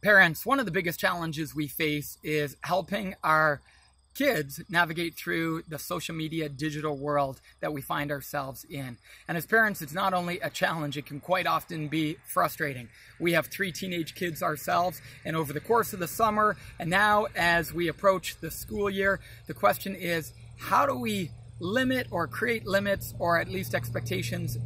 Parents, one of the biggest challenges we face is helping our kids navigate through the social media digital world that we find ourselves in. And as parents, it's not only a challenge, it can quite often be frustrating. We have 3 teenage kids ourselves, and over the course of the summer, and now as we approach the school year, the question is, how do we limit or create limits or at least expectations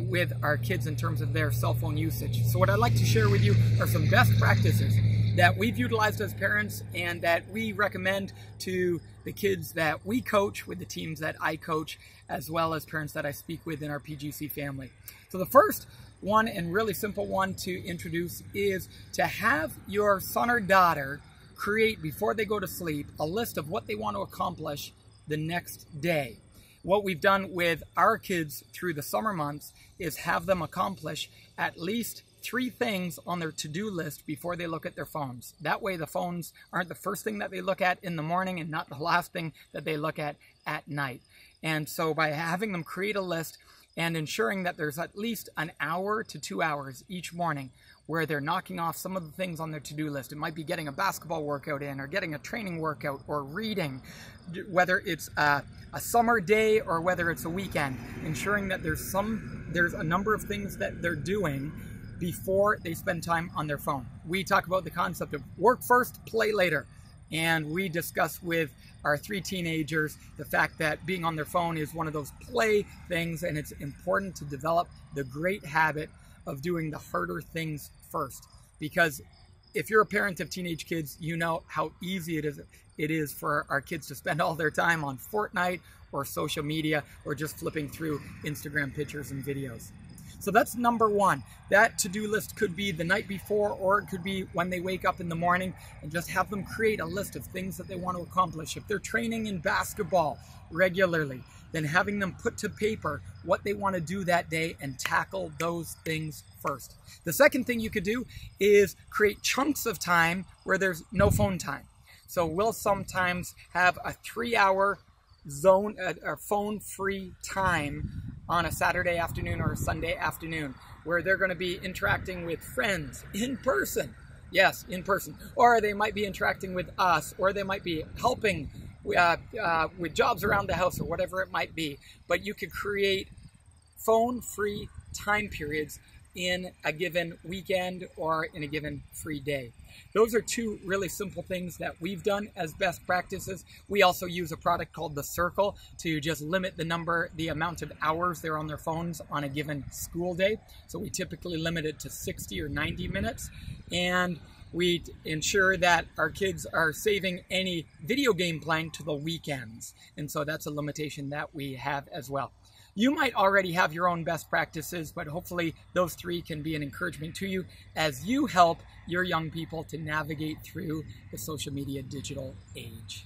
with our kids in terms of their cell phone usage? So what I'd like to share with you are some best practices that we've utilized as parents and that we recommend to the kids that we coach with the teams that I coach, as well as parents that I speak with in our PGC family. So the first one, and really simple one to introduce, is to have your son or daughter create, before they go to sleep, a list of what they want to accomplish the next day. What we've done with our kids through the summer months is have them accomplish at least 3 things on their to-do list before they look at their phones. That way the phones aren't the first thing that they look at in the morning and not the last thing that they look at night. And so by having them create a list and ensuring that there's at least an hour to 2 hours each morning where they're knocking off some of the things on their to-do list. It might be getting a basketball workout in, or getting a training workout, or reading, whether it's a summer day or whether it's a weekend, ensuring that there's a number of things that they're doing before they spend time on their phone. We talk about the concept of work first, play later. And we discuss with our 3 teenagers the fact that being on their phone is one of those play things, and it's important to develop the great habit of doing the harder things first. Because if you're a parent of teenage kids, you know how easy it is for our kids to spend all their time on Fortnite or social media or just flipping through Instagram pictures and videos. So that's number 1. That to-do list could be the night before, or it could be when they wake up in the morning, and just have them create a list of things that they want to accomplish. If they're training in basketball regularly, then having them put to paper what they want to do that day and tackle those things first. The second thing you could do is create chunks of time where there's no phone time. So we'll sometimes have a 3-hour zone, a phone-free time on a Saturday afternoon or a Sunday afternoon, where they're going to be interacting with friends in person. Yes, in person. Or they might be interacting with us, or they might be helping with jobs around the house, or whatever it might be. But you could create phone-free time periods in a given weekend or in a given free day. Those are 2 really simple things that we've done as best practices. We also use a product called The Circle to just limit the amount of hours they're on their phones on a given school day. So we typically limit it to 60 or 90 minutes. And we ensure that our kids are saving any video game playing to the weekends. And so that's a limitation that we have as well. You might already have your own best practices, but hopefully those 3 can be an encouragement to you as you help your young people to navigate through the social media digital age.